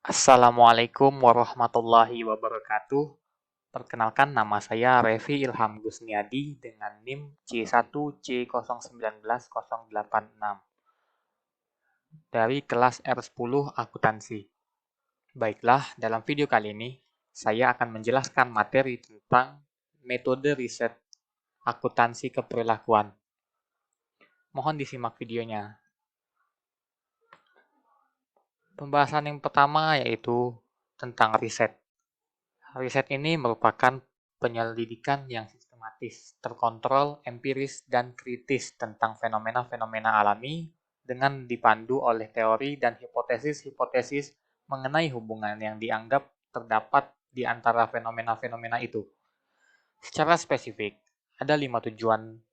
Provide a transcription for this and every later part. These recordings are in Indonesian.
Assalamualaikum warahmatullahi wabarakatuh. Perkenalkan, nama saya Revi Ilham Gusniadi dengan NIM C1C091086 dari kelas R10 Akuntansi. Baiklah, dalam video kali ini saya akan menjelaskan materi tentang metode riset akuntansi keperilakuan. Mohon disimak videonya. Pembahasan yang pertama yaitu tentang riset. Riset ini merupakan penyelidikan yang sistematis, terkontrol, empiris, dan kritis tentang fenomena-fenomena alami dengan dipandu oleh teori dan hipotesis-hipotesis mengenai hubungan yang dianggap terdapat di antara fenomena-fenomena itu. Secara spesifik, ada 5 tujuan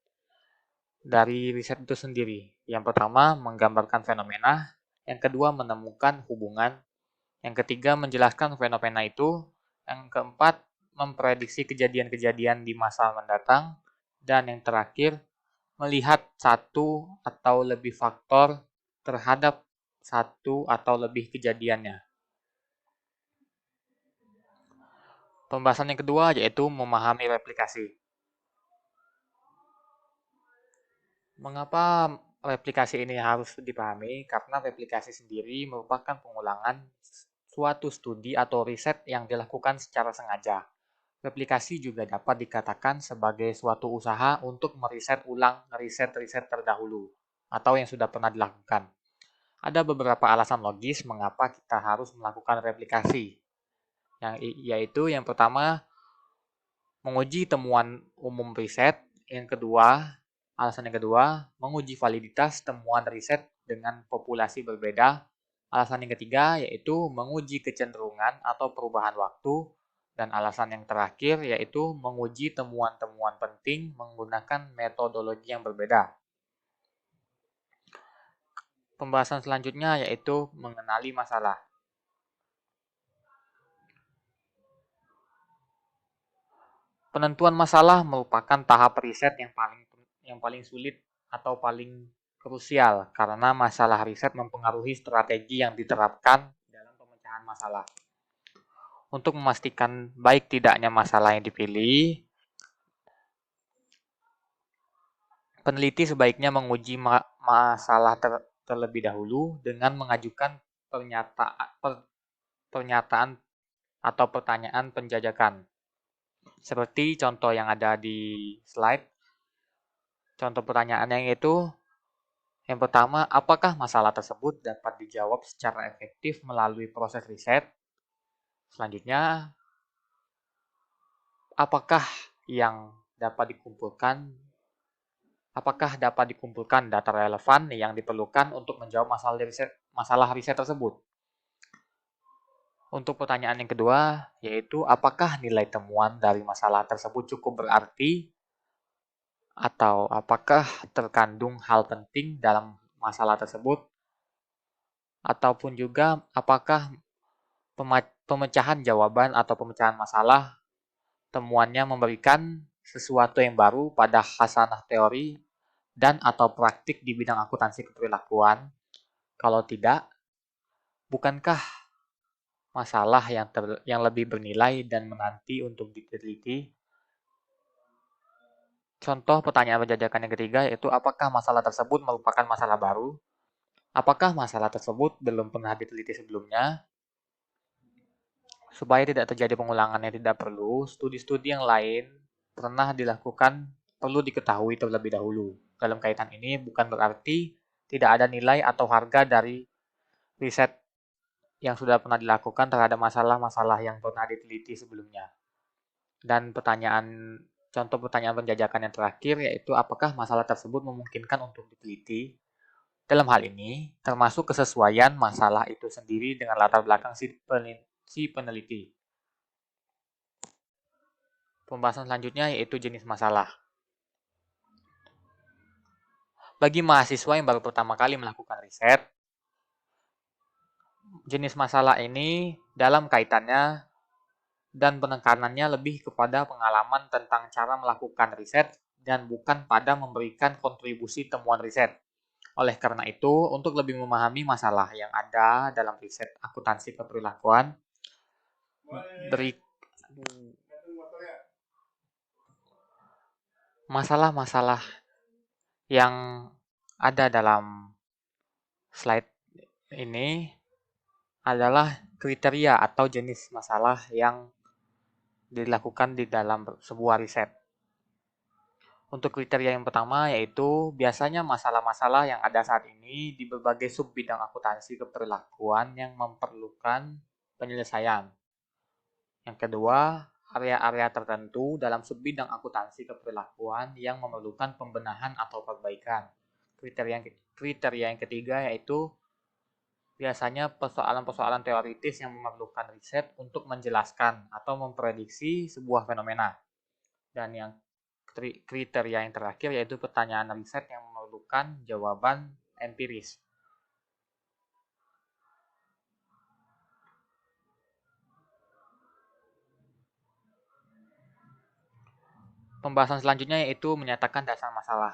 dari riset itu sendiri. Yang pertama, menggambarkan fenomena. Yang kedua, menemukan hubungan. Yang ketiga, menjelaskan fenomena itu. Yang keempat, memprediksi kejadian-kejadian di masa mendatang. Dan yang terakhir, melihat satu atau lebih faktor terhadap satu atau lebih kejadiannya. Pembahasan yang kedua yaitu memahami replikasi. Mengapa replikasi ini harus dipahami? Karena replikasi sendiri merupakan pengulangan suatu studi atau riset yang dilakukan secara sengaja. Replikasi juga dapat dikatakan sebagai suatu usaha untuk meriset ulang riset-riset terdahulu atau yang sudah pernah dilakukan. Ada beberapa alasan logis mengapa kita harus melakukan replikasi. Yaitu yang pertama, menguji temuan umum riset. Alasan yang kedua, menguji validitas temuan riset dengan populasi berbeda. Alasan yang ketiga yaitu menguji kecenderungan atau perubahan waktu. Dan alasan yang terakhir yaitu menguji temuan-temuan penting menggunakan metodologi yang berbeda. Pembahasan selanjutnya yaitu mengenali masalah. Penentuan masalah merupakan tahap riset yang paling sulit atau paling krusial karena masalah riset mempengaruhi strategi yang diterapkan dalam pemecahan masalah. Untuk memastikan baik tidaknya masalah yang dipilih, peneliti sebaiknya menguji masalah terlebih dahulu dengan mengajukan pernyataan atau pertanyaan penjajakan. Seperti contoh yang ada di slide. Contoh pertanyaannya yaitu, yang pertama, apakah masalah tersebut dapat dijawab secara efektif melalui proses riset? Selanjutnya, apakah dapat dikumpulkan data relevan yang diperlukan untuk menjawab masalah riset tersebut? Untuk pertanyaan yang kedua, yaitu apakah nilai temuan dari masalah tersebut cukup berarti atau apakah terkandung hal penting dalam masalah tersebut? Ataupun juga apakah pemecahan jawaban atau pemecahan masalah temuannya memberikan sesuatu yang baru pada khasanah teori dan atau praktik di bidang akuntansi keperilakuan? Kalau tidak, bukankah masalah yang lebih bernilai dan menanti untuk diteliti? Contoh pertanyaan penjajakan yang ketiga yaitu apakah masalah tersebut merupakan masalah baru? Apakah masalah tersebut belum pernah diteliti sebelumnya? Supaya tidak terjadi pengulangan yang tidak perlu, studi-studi yang lain perlu diketahui terlebih dahulu. Dalam kaitan ini bukan berarti tidak ada nilai atau harga dari riset yang sudah pernah dilakukan terhadap masalah-masalah yang pernah diteliti sebelumnya. Dan contoh pertanyaan penjajakan yang terakhir yaitu apakah masalah tersebut memungkinkan untuk diteliti? Dalam hal ini, termasuk kesesuaian masalah itu sendiri dengan latar belakang si peneliti. Pembahasan selanjutnya yaitu jenis masalah. Bagi mahasiswa yang baru pertama kali melakukan riset, jenis masalah ini dalam kaitannya dan penekanannya lebih kepada pengalaman tentang cara melakukan riset dan bukan pada memberikan kontribusi temuan riset. Oleh karena itu, untuk lebih memahami masalah yang ada dalam riset akuntansi keperilakuan, masalah-masalah yang ada dalam slide ini adalah kriteria atau jenis masalah yang dilakukan di dalam sebuah riset. Untuk kriteria yang pertama yaitu biasanya masalah-masalah yang ada saat ini di berbagai sub bidang akuntansi keperilakuan yang memerlukan penyelesaian. Yang kedua, area-area tertentu dalam sub bidang akuntansi keperilakuan yang memerlukan pembenahan atau perbaikan. Kriteria yang ketiga yaitu biasanya persoalan-persoalan teoritis yang memerlukan riset untuk menjelaskan atau memprediksi sebuah fenomena. Dan yang kriteria yang terakhir yaitu pertanyaan riset yang memerlukan jawaban empiris. Pembahasan selanjutnya yaitu menyatakan dasar masalah.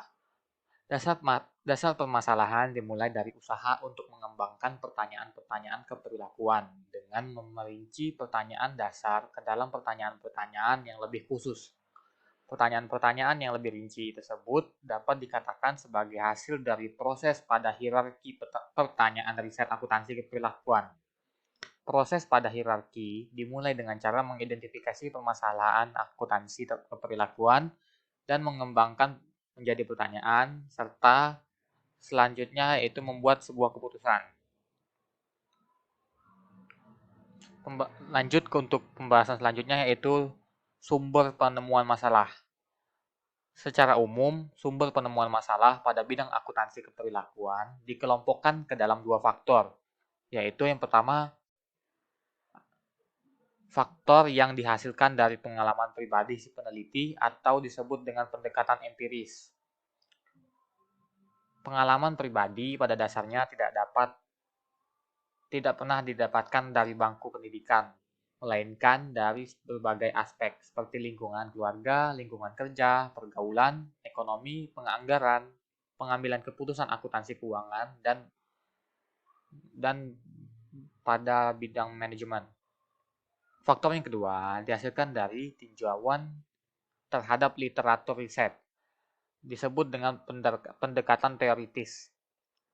Dasar permasalahan dimulai dari usaha untuk mengembangkan pertanyaan-pertanyaan keperilakuan dengan memerinci pertanyaan dasar ke dalam pertanyaan-pertanyaan yang lebih khusus. Pertanyaan-pertanyaan yang lebih rinci tersebut dapat dikatakan sebagai hasil dari proses pada hierarki pertanyaan riset akuntansi keperilakuan. Proses pada hierarki dimulai dengan cara mengidentifikasi permasalahan akuntansi keperilakuan dan mengembangkan menjadi pertanyaan, serta selanjutnya yaitu membuat sebuah keputusan. Lanjut untuk pembahasan selanjutnya yaitu sumber penemuan masalah. Secara umum, sumber penemuan masalah pada bidang akuntansi keperilakuan dikelompokkan ke dalam dua faktor, yaitu yang pertama, faktor yang dihasilkan dari pengalaman pribadi si peneliti atau disebut dengan pendekatan empiris. Pengalaman pribadi pada dasarnya tidak pernah didapatkan dari bangku pendidikan, melainkan dari berbagai aspek seperti lingkungan keluarga, lingkungan kerja, pergaulan, ekonomi, penganggaran, pengambilan keputusan akuntansi keuangan, dan pada bidang manajemen. Faktor yang kedua dihasilkan dari tinjauan terhadap literatur riset, disebut dengan pendekatan teoritis.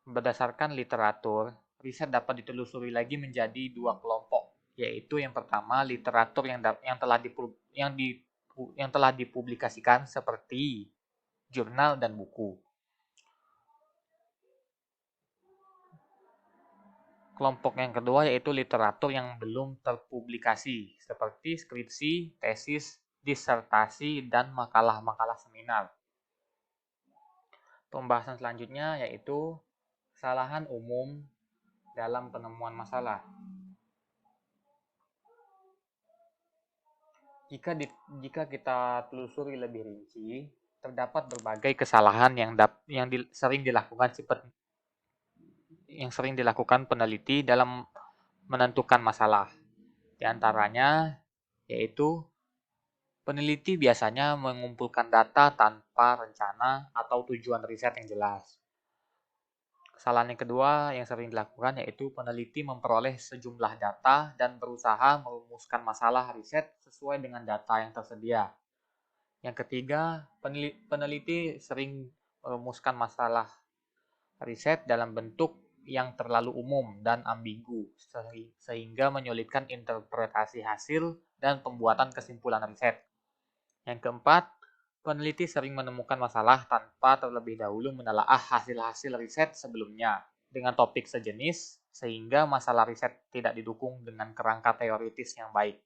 Berdasarkan literatur, riset dapat ditelusuri lagi menjadi dua kelompok, yaitu yang pertama literatur yang telah dipublikasikan seperti jurnal dan buku. Kelompok yang kedua yaitu literatur yang belum terpublikasi, seperti skripsi, tesis, disertasi, dan makalah-makalah seminar. Pembahasan selanjutnya yaitu kesalahan umum dalam penemuan masalah. Jika kita telusuri lebih rinci, terdapat berbagai kesalahan yang sering dilakukan peneliti dalam menentukan masalah. Di antaranya yaitu peneliti biasanya mengumpulkan data tanpa rencana atau tujuan riset yang jelas. Kesalahan yang kedua yang sering dilakukan yaitu peneliti memperoleh sejumlah data dan berusaha merumuskan masalah riset sesuai dengan data yang tersedia. Yang ketiga, peneliti sering merumuskan masalah riset dalam bentuk yang terlalu umum dan ambigu, sehingga menyulitkan interpretasi hasil dan pembuatan kesimpulan riset. Yang keempat, peneliti sering menemukan masalah tanpa terlebih dahulu menelaah hasil-hasil riset sebelumnya dengan topik sejenis, sehingga masalah riset tidak didukung dengan kerangka teoritis yang baik.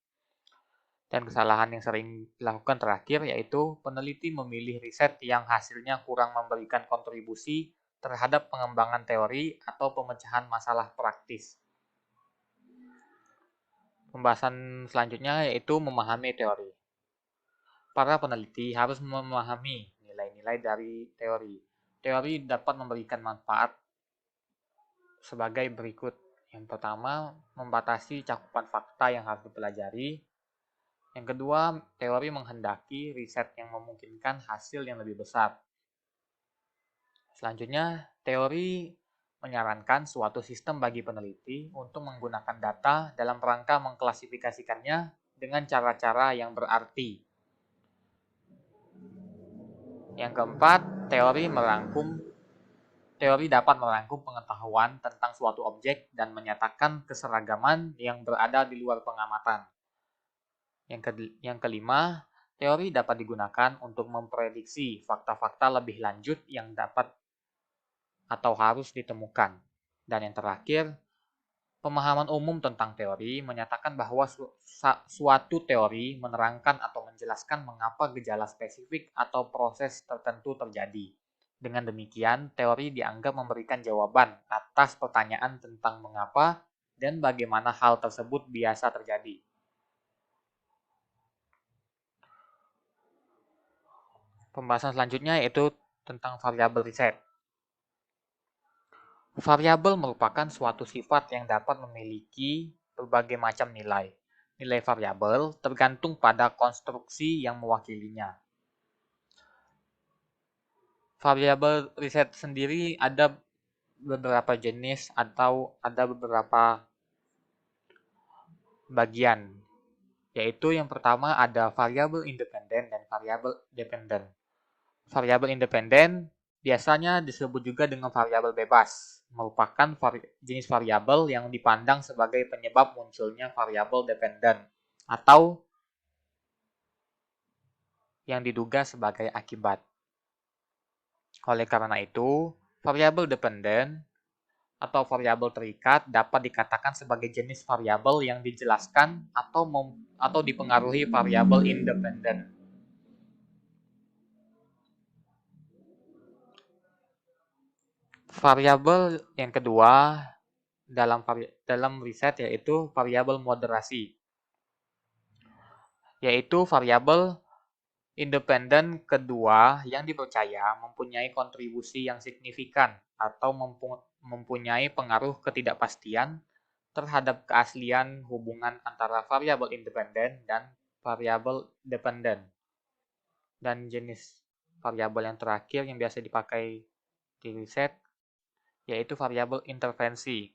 Dan kesalahan yang sering dilakukan terakhir yaitu peneliti memilih riset yang hasilnya kurang memberikan kontribusi terhadap pengembangan teori atau pemecahan masalah praktis. Pembahasan selanjutnya yaitu memahami teori. Para peneliti harus memahami nilai-nilai dari teori. Teori dapat memberikan manfaat sebagai berikut. Yang pertama, membatasi cakupan fakta yang harus dipelajari. Yang kedua, teori menghendaki riset yang memungkinkan hasil yang lebih besar. Selanjutnya, teori menyarankan suatu sistem bagi peneliti untuk menggunakan data dalam rangka mengklasifikasikannya dengan cara-cara yang berarti. Yang keempat, teori dapat merangkum pengetahuan tentang suatu objek dan menyatakan keseragaman yang berada di luar pengamatan. Yang kelima, teori dapat digunakan untuk memprediksi fakta-fakta lebih lanjut yang dapat atau harus ditemukan. Dan yang terakhir, pemahaman umum tentang teori menyatakan bahwa suatu teori menerangkan atau menjelaskan mengapa gejala spesifik atau proses tertentu terjadi. Dengan demikian, teori dianggap memberikan jawaban atas pertanyaan tentang mengapa dan bagaimana hal tersebut biasa terjadi. Pembahasan selanjutnya yaitu tentang variabel riset. Variabel merupakan suatu sifat yang dapat memiliki berbagai macam nilai. Nilai variabel tergantung pada konstruksi yang mewakilinya. Variabel riset sendiri ada beberapa jenis atau ada beberapa bagian, yaitu yang pertama ada variabel independen dan variabel dependen. Variabel independen biasanya disebut juga dengan variabel bebas, merupakan jenis variabel yang dipandang sebagai penyebab munculnya variabel dependen atau yang diduga sebagai akibat. Oleh karena itu, variabel dependen atau variabel terikat dapat dikatakan sebagai jenis variabel yang dijelaskan atau dipengaruhi variabel independen. Variabel yang kedua dalam riset yaitu variabel moderasi, yaitu variabel independen kedua yang dipercaya mempunyai kontribusi yang signifikan atau mempunyai pengaruh ketidakpastian terhadap keaslian hubungan antara variabel independen dan variabel dependen. Dan jenis variabel yang terakhir yang biasa dipakai di riset yaitu variabel intervensi,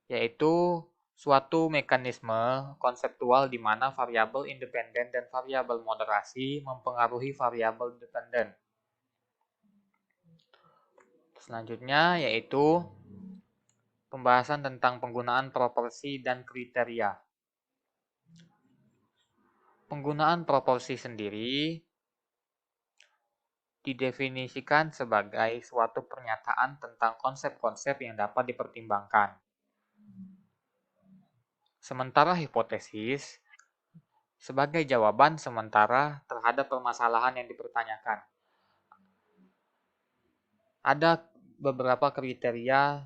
yaitu suatu mekanisme konseptual di mana variabel independen dan variabel moderasi mempengaruhi variabel dependen. Selanjutnya yaitu pembahasan tentang penggunaan proporsi dan kriteria. Penggunaan proporsi sendiri didefinisikan sebagai suatu pernyataan tentang konsep-konsep yang dapat dipertimbangkan. Sementara hipotesis sebagai jawaban sementara terhadap permasalahan yang dipertanyakan. Ada beberapa kriteria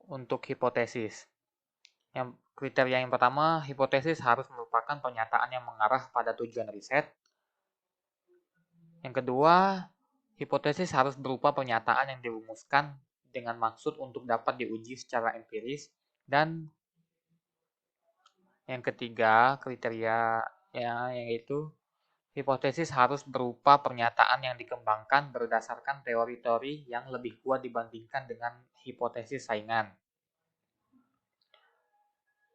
untuk hipotesis. Kriteria yang pertama, hipotesis harus merupakan pernyataan yang mengarah pada tujuan riset. Yang kedua, hipotesis harus berupa pernyataan yang dirumuskan dengan maksud untuk dapat diuji secara empiris. Dan yang ketiga, kriteria yaitu hipotesis harus berupa pernyataan yang dikembangkan berdasarkan teori-teori yang lebih kuat dibandingkan dengan hipotesis saingan.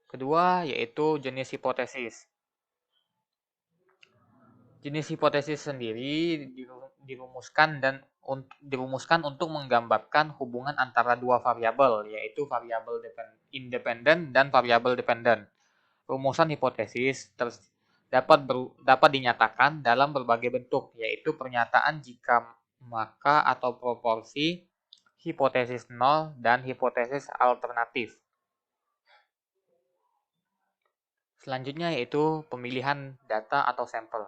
Kedua, yaitu jenis hipotesis. Jenis hipotesis sendiri dirumuskan untuk menggambarkan hubungan antara dua variabel, yaitu variabel independen dan variabel dependen. Rumusan hipotesis dapat dinyatakan dalam berbagai bentuk, yaitu pernyataan jika maka atau proporsi, hipotesis nol, dan hipotesis alternatif. Selanjutnya yaitu pemilihan data atau sampel.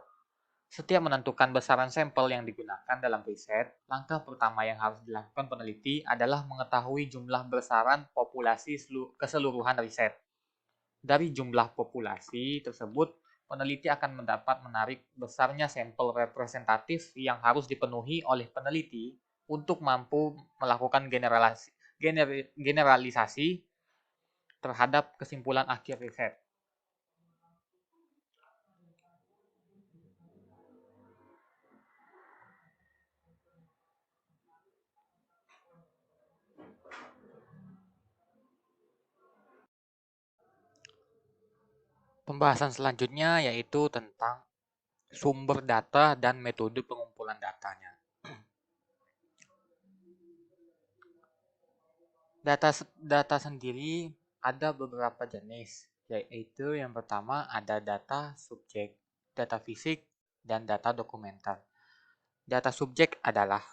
Setiap menentukan besaran sampel yang digunakan dalam riset, langkah pertama yang harus dilakukan peneliti adalah mengetahui jumlah besaran populasi keseluruhan riset. Dari jumlah populasi tersebut, peneliti akan mendapat menarik besarnya sampel representatif yang harus dipenuhi oleh peneliti untuk mampu melakukan generalisasi terhadap kesimpulan akhir riset. Pembahasan selanjutnya yaitu tentang sumber data dan metode pengumpulan datanya. Data sendiri ada beberapa jenis, yaitu yang pertama ada data subjek, data fisik, dan data dokumenter. Data subjek adalah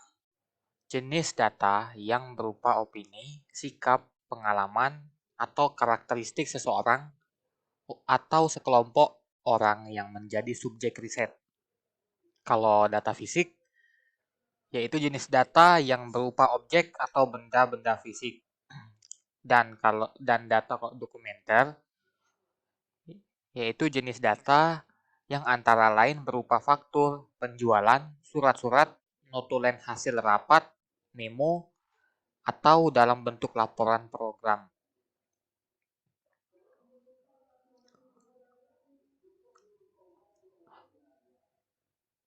jenis data yang berupa opini, sikap, pengalaman, atau karakteristik seseorang atau sekelompok orang yang menjadi subjek riset. Kalau data fisik, yaitu jenis data yang berupa objek atau benda-benda fisik. Dan data dokumenter, yaitu jenis data yang antara lain berupa faktur, penjualan, surat-surat, notulen hasil rapat, memo, atau dalam bentuk laporan program.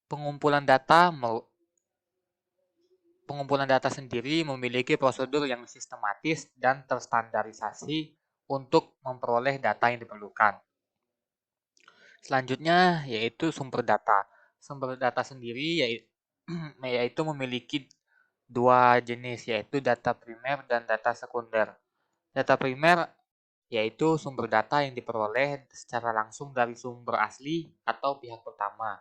Pengumpulan data sendiri memiliki prosedur yang sistematis dan terstandarisasi untuk memperoleh data yang diperlukan. Selanjutnya yaitu sumber data. Sumber data sendiri yaitu memiliki dua jenis, yaitu data primer dan data sekunder. Data primer yaitu sumber data yang diperoleh secara langsung dari sumber asli atau pihak pertama.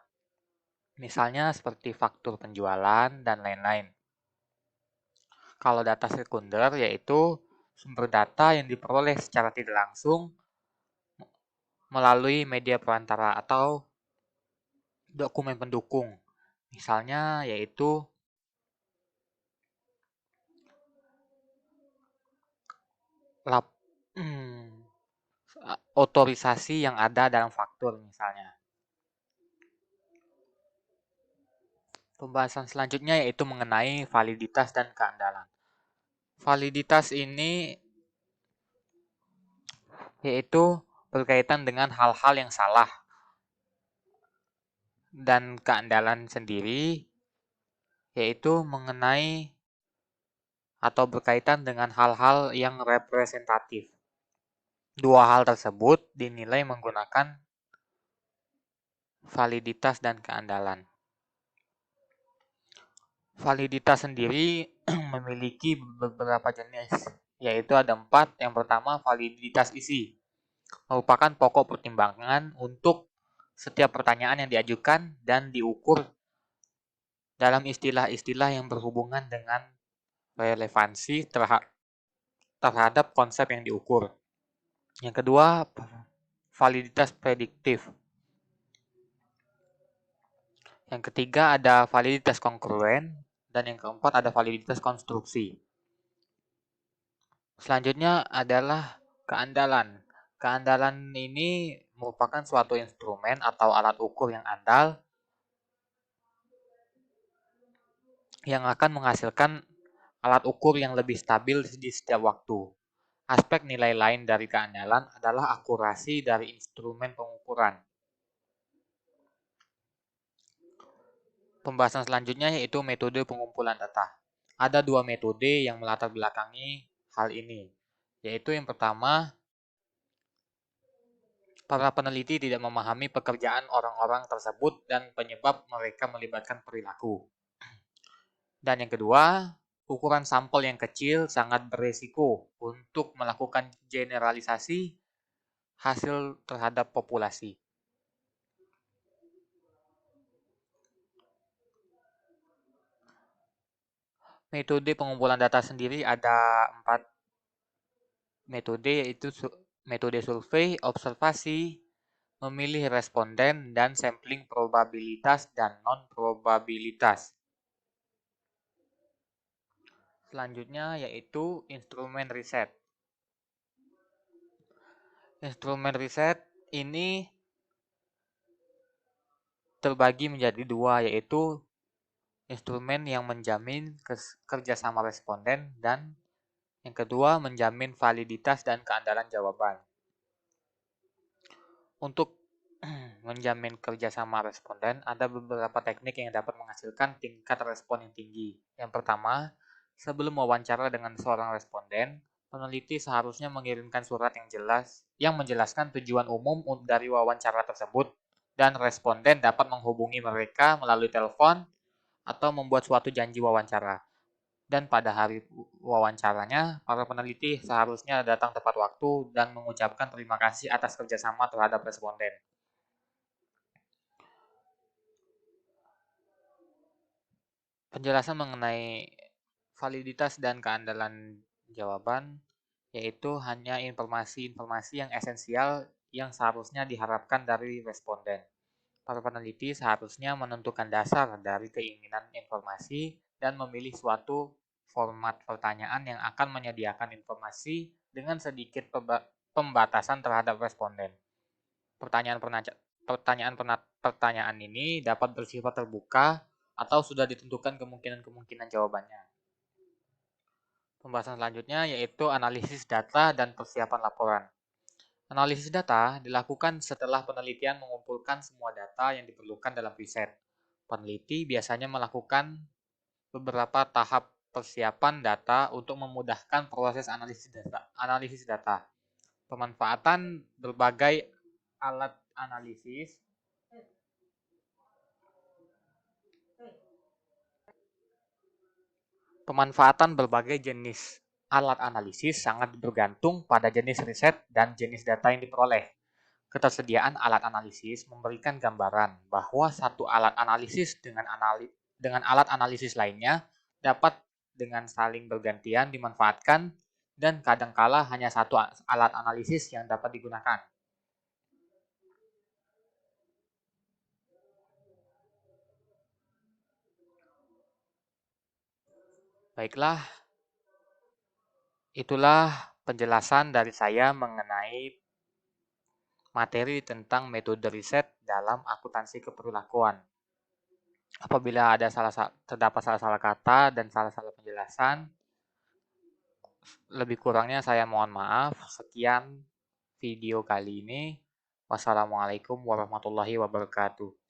Misalnya seperti faktur penjualan dan lain-lain. Kalau data sekunder yaitu sumber data yang diperoleh secara tidak langsung melalui media perantara atau dokumen pendukung. Misalnya yaitu otorisasi yang ada dalam faktur misalnya. Pembahasan selanjutnya yaitu mengenai validitas dan keandalan. Validitas ini yaitu berkaitan dengan hal-hal yang salah, dan keandalan sendiri yaitu mengenai atau berkaitan dengan hal-hal yang representatif. Dua hal tersebut dinilai menggunakan validitas dan keandalan. Validitas sendiri memiliki beberapa jenis, yaitu ada 4. Yang pertama, validitas isi. Merupakan pokok pertimbangan untuk setiap pertanyaan yang diajukan dan diukur dalam istilah-istilah yang berhubungan dengan relevansi terhadap konsep yang diukur. Yang kedua, validitas prediktif. Yang ketiga ada validitas kongruen, dan yang keempat ada validitas konstruksi. Selanjutnya adalah keandalan. Keandalan ini merupakan suatu instrumen atau alat ukur yang andal yang akan menghasilkan alat ukur yang lebih stabil di setiap waktu. Aspek nilai lain dari keandalan adalah akurasi dari instrumen pengukuran. Pembahasan selanjutnya yaitu metode pengumpulan data. Ada 2 metode yang melatar belakangi hal ini, yaitu yang pertama, para peneliti tidak memahami pekerjaan orang-orang tersebut dan penyebab mereka melibatkan perilaku. Dan yang kedua, ukuran sampel yang kecil sangat beresiko untuk melakukan generalisasi hasil terhadap populasi. Metode pengumpulan data sendiri ada 4 metode, yaitu metode survei, observasi, memilih responden, dan sampling probabilitas dan non-probabilitas. Selanjutnya yaitu instrumen riset. Instrumen riset ini terbagi menjadi 2, yaitu instrumen yang menjamin kerjasama responden, dan yang kedua menjamin validitas dan keandalan jawaban. Untuk menjamin kerjasama responden, ada beberapa teknik yang dapat menghasilkan tingkat respon yang tinggi. Yang pertama, sebelum wawancara dengan seorang responden, Peneliti seharusnya mengirimkan surat yang jelas yang menjelaskan tujuan umum dari wawancara tersebut, dan responden dapat menghubungi mereka melalui telepon atau membuat suatu janji wawancara. Dan pada hari wawancaranya, para peneliti seharusnya datang tepat waktu dan mengucapkan terima kasih atas kerjasama terhadap responden. Penjelasan mengenai validitas dan keandalan jawaban, yaitu hanya informasi-informasi yang esensial yang seharusnya diharapkan dari responden. Para peneliti seharusnya menentukan dasar dari keinginan informasi dan memilih suatu format pertanyaan yang akan menyediakan informasi dengan sedikit pembatasan terhadap responden. Pertanyaan ini dapat bersifat terbuka atau sudah ditentukan kemungkinan-kemungkinan jawabannya. Pembahasan selanjutnya yaitu analisis data dan persiapan laporan. Analisis data dilakukan setelah penelitian mengumpulkan semua data yang diperlukan dalam riset. Peneliti biasanya melakukan beberapa tahap persiapan data untuk memudahkan proses analisis data. Pemanfaatan berbagai alat analisis Pemanfaatan berbagai jenis alat analisis sangat bergantung pada jenis riset dan jenis data yang diperoleh. Ketersediaan alat analisis memberikan gambaran bahwa satu alat analisis dengan alat analisis lainnya dapat dengan saling bergantian dimanfaatkan, dan kadangkala hanya satu alat analisis yang dapat digunakan. Baiklah, itulah penjelasan dari saya mengenai materi tentang metode riset dalam akuntansi keperilakuan. Apabila terdapat salah-salah kata dan salah-salah penjelasan, lebih kurangnya saya mohon maaf. Sekian video kali ini. Wassalamualaikum warahmatullahi wabarakatuh.